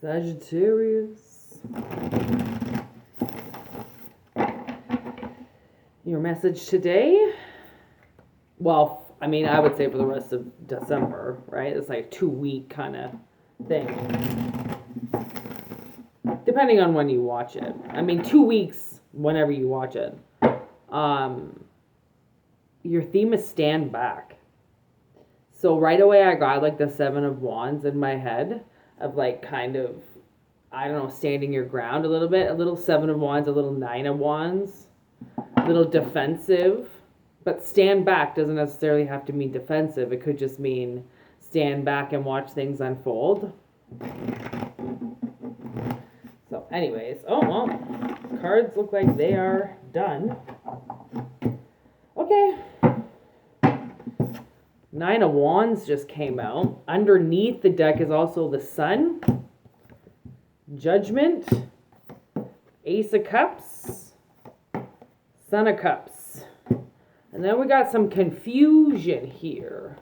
Sagittarius. Your message today? Well, I mean, I would say for the rest of December, right? It's like a 2-week kind of thing. Depending on when you watch it. I mean, 2 weeks whenever you watch it. Your theme is stand back. So right away I got like the 7 of Wands in my head of like kind of, I don't know, standing your ground a little bit. A little 7 of Wands, a little 9 of Wands. A little defensive. But stand back doesn't necessarily have to mean defensive. It could just mean stand back and watch things unfold. So anyways, oh well, cards look like they are done. Okay. 9 of Wands just came out. Underneath the deck is also the Sun, Judgment, Ace of Cups, Son of Cups. And then we got some confusion here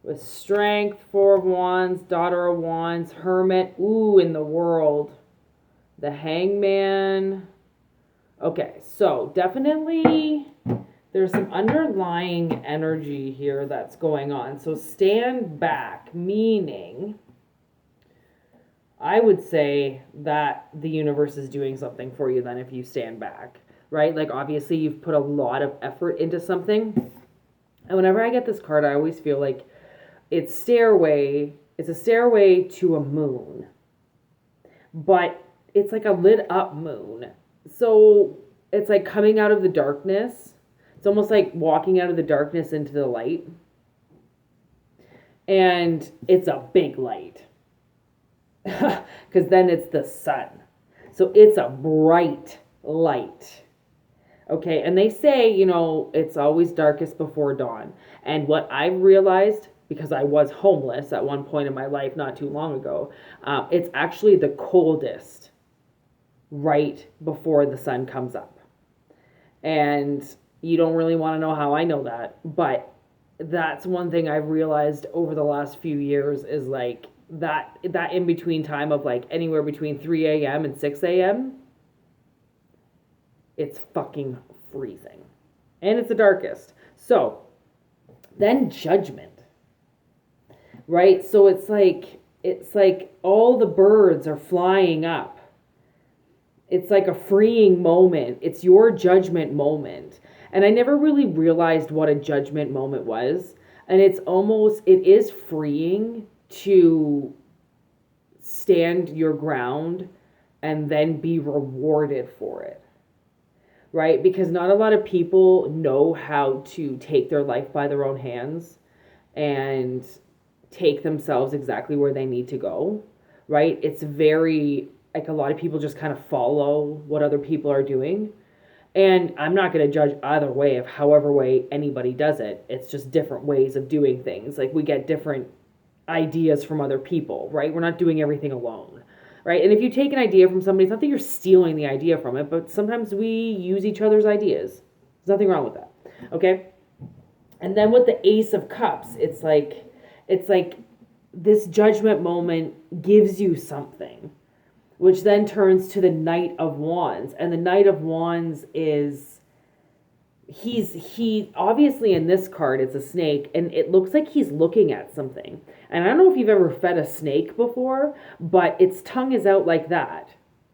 with Strength, 4 of Wands, Daughter of Wands, Hermit, ooh, in the World, the Hangman. Okay, so definitely there's some underlying energy here that's going on. So stand back, meaning I would say that the universe is doing something for you then if you stand back, right? Like obviously you've put a lot of effort into something. And whenever I get this card, I always feel like it's a stairway to a moon. But it's like a lit up moon. So it's like coming out of the darkness. It's almost like walking out of the darkness into the light. And it's a big light. Because then it's the sun. So it's a bright light. Okay, and they say, you know, it's always darkest before dawn. And what I've realized, because I was homeless at one point in my life not too long ago, it's actually the coldest right before the sun comes up. And you don't really want to know how I know that, but that's one thing I've realized over the last few years is like that in between time of like anywhere between 3 a.m. and 6 a.m. it's fucking freezing. And it's the darkest. So then Judgment. Right? So it's like all the birds are flying up. It's like a freeing moment. It's your judgment moment. And I never really realized what a judgment moment was. And it is freeing to stand your ground and then be rewarded for it. Right? Because not a lot of people know how to take their life by their own hands and take themselves exactly where they need to go. Right? It's very, like a lot of people just kind of follow what other people are doing. And I'm not going to judge either way of however way anybody does it. It's just different ways of doing things. Like we get different ideas from other people, right? We're not doing everything alone, right? And if you take an idea from somebody, it's not that you're stealing the idea from it, but sometimes we use each other's ideas. There's nothing wrong with that, okay? And then with the Ace of Cups, it's like this judgment moment gives you something, which then turns to the Knight of Wands. And the Knight of Wands is, he obviously in this card, it's a snake, and it looks like he's looking at something. And I don't know if you've ever fed a snake before, but its tongue is out like that.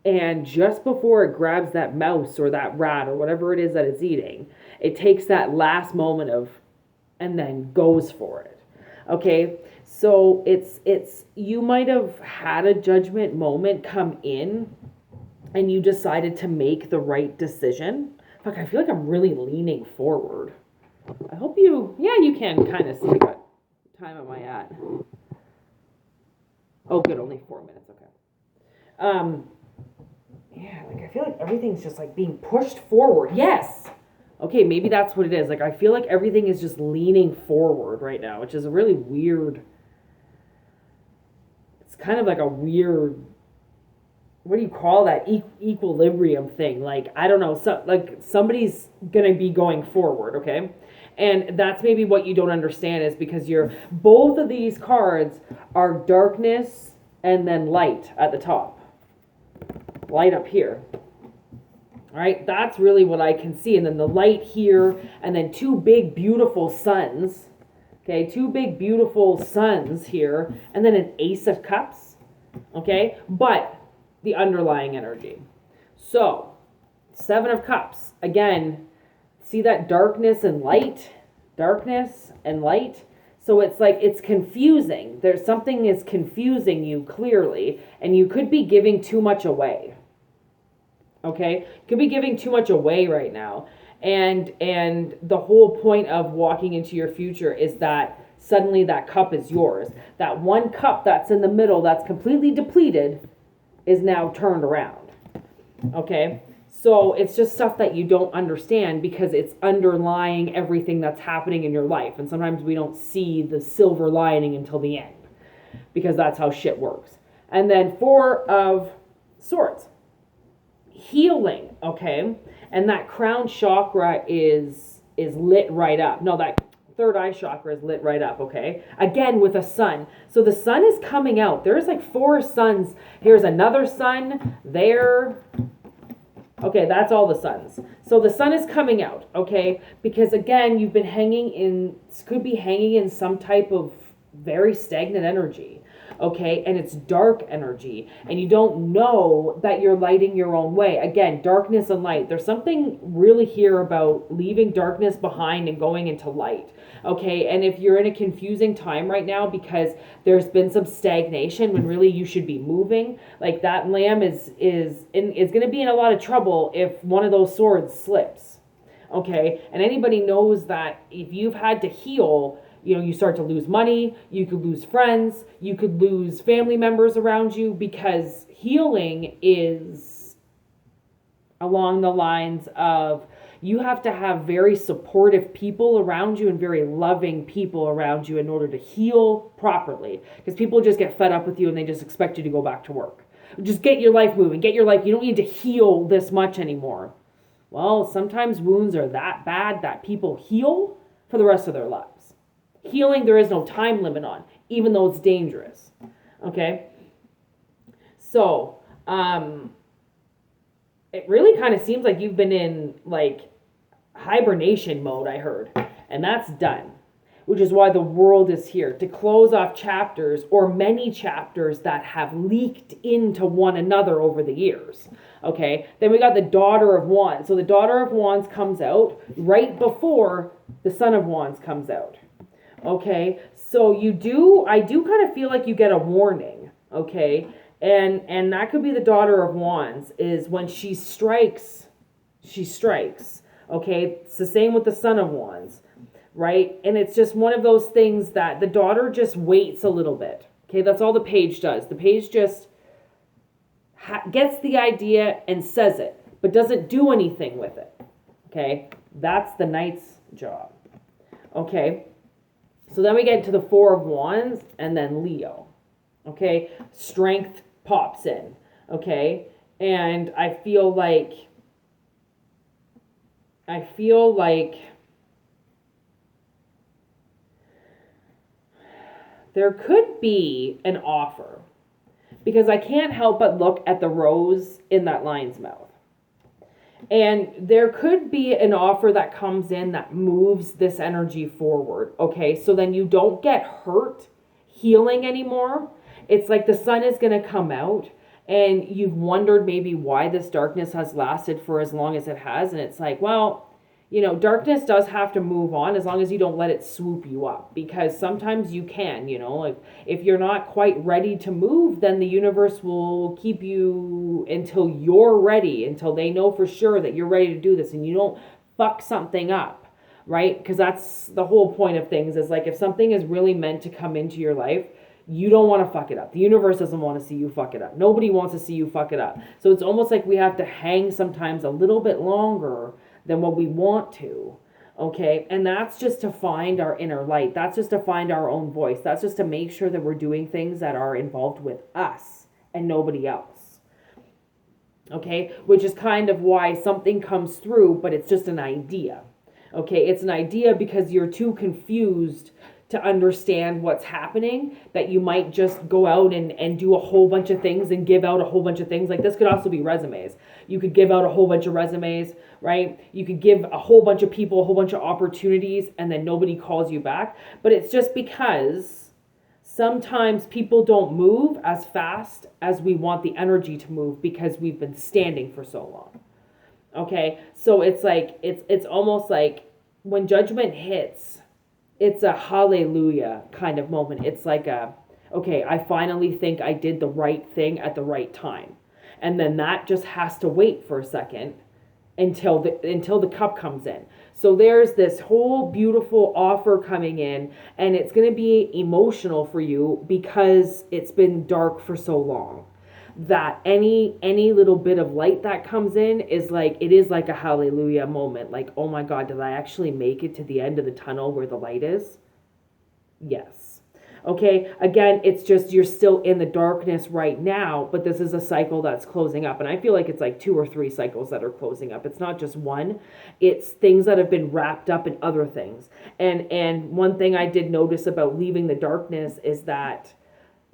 And just before it grabs that mouse or that rat or whatever it is that it's eating, it takes that last moment of, and then goes for it. Okay? So it's you might have had a judgment moment come in and you decided to make the right decision. Fuck, I feel like I'm really leaning forward. I hope you can kind of see what time am I at. Oh, good, only 4 minutes, okay. Yeah, like I feel like everything's just like being pushed forward. Yes! Okay, maybe that's what it is. Like I feel like everything is just leaning forward right now, which is a really weird, it's kind of like a weird, what do you call that, equilibrium thing? Like, I don't know, like somebody's gonna be going forward, okay? And that's maybe what you don't understand is because both of these cards are darkness and then light at the top. Light up here. All right, that's really what I can see. And then the light here, and then two big, beautiful suns. Okay, two big, beautiful suns here, and then an Ace of Cups. Okay, but the underlying energy. So, Seven of Cups. Again, see that darkness and light? Darkness and light. So it's like, it's confusing. There's something is confusing you clearly, and you could be giving too much away. Okay? Could be giving too much away right now. And the whole point of walking into your future is that suddenly that cup is yours. That one cup that's in the middle that's completely depleted is now turned around. Okay? So it's just stuff that you don't understand because it's underlying everything that's happening in your life. And sometimes we don't see the silver lining until the end because that's how shit works. And then Four of Swords. Healing, okay? And that crown chakra is lit right up. No, that third eye chakra is lit right up, okay? Again, with a sun. So the sun is coming out. There's like 4 suns. Here's another sun there. Okay, that's all the suns. So the sun is coming out, okay? Because again, you've been could be hanging in some type of very stagnant energy, okay? And it's dark energy, and you don't know that you're lighting your own way. Again, darkness and light. There's something really here about leaving darkness behind and going into light, okay? And if you're in a confusing time right now because there's been some stagnation when really you should be moving, like that lamb is going to be in a lot of trouble if one of those swords slips, okay? And anybody knows that if you've had to heal, you know, you start to lose money, you could lose friends, you could lose family members around you, because healing is along the lines of you have to have very supportive people around you and very loving people around you in order to heal properly. Because people just get fed up with you and they just expect you to go back to work. Just get your life moving, get your life, you don't need to heal this much anymore. Well, sometimes wounds are that bad that people heal for the rest of their lives. Healing, there is no time limit on, even though it's dangerous. Okay? So, it really kind of seems like you've been in, like, hibernation mode, I heard. And that's done. Which is why the world is here, to close off chapters, or many chapters that have leaked into one another over the years. Okay? Then we got the Daughter of Wands. So the Daughter of Wands comes out right before the Son of Wands comes out. Okay, so I do kind of feel like you get a warning, okay? And that could be the Daughter of Wands, is when she strikes, okay? It's the same with the Son of Wands, right? And it's just one of those things that the daughter just waits a little bit, okay? That's all the page does. The page just gets the idea and says it, but doesn't do anything with it, okay? That's the Knight's job, okay? So then we get to the Four of Wands and then Leo, okay? Strength pops in, okay? And I feel like there could be an offer, because I can't help but look at the rose in that lion's mouth. And there could be an offer that comes in that moves this energy forward, okay? So then you don't get hurt healing anymore. It's like the sun is going to come out, and you've wondered maybe why this darkness has lasted for as long as it has. And it's like, well, you know, darkness does have to move on as long as you don't let it swoop you up, because sometimes you can, you know, like if you're not quite ready to move, then the universe will keep you until you're ready, until they know for sure that you're ready to do this and you don't fuck something up, right? Because that's the whole point of things, is like if something is really meant to come into your life, you don't want to fuck it up. The universe doesn't want to see you fuck it up. Nobody wants to see you fuck it up. So it's almost like we have to hang sometimes a little bit longer than what we want to, okay? And that's just to find our inner light. That's just to find our own voice. That's just to make sure that we're doing things that are involved with us and nobody else, okay? Which is kind of why something comes through, but it's just an idea, okay? It's an idea because you're too confused to understand what's happening, that you might just go out and do a whole bunch of things and give out a whole bunch of things. Like this could also be resumes. You could give out a whole bunch of resumes, right? You could give a whole bunch of people a whole bunch of opportunities and then nobody calls you back. But it's just because sometimes people don't move as fast as we want the energy to move because we've been standing for so long. Okay? So it's like, it's almost like when judgment hits, it's a hallelujah kind of moment. It's like okay, I finally think I did the right thing at the right time. And then that just has to wait for a second until the cup comes in. So there's this whole beautiful offer coming in, and it's going to be emotional for you because it's been dark for so long. That any little bit of light that comes in is like, it is like a hallelujah moment. Like, oh my God, did I actually make it to the end of the tunnel where the light is? Yes. Okay, again, it's just you're still in the darkness right now, but this is a cycle that's closing up. And I feel like it's like 2 or 3 cycles that are closing up. It's not just one. It's things that have been wrapped up in other things. And one thing I did notice about leaving the darkness is that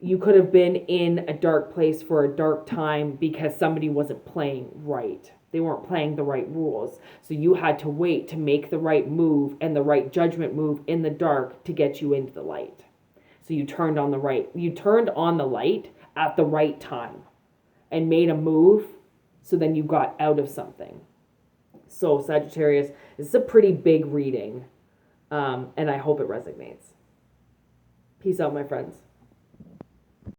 you could have been in a dark place for a dark time because somebody wasn't playing right. They weren't playing the right rules. So you had to wait to make the right move and the right judgment move in the dark to get you into the light. So you turned on the light at the right time and made a move. So then you got out of something. So Sagittarius, this is a pretty big reading. And I hope it resonates. Peace out, my friends.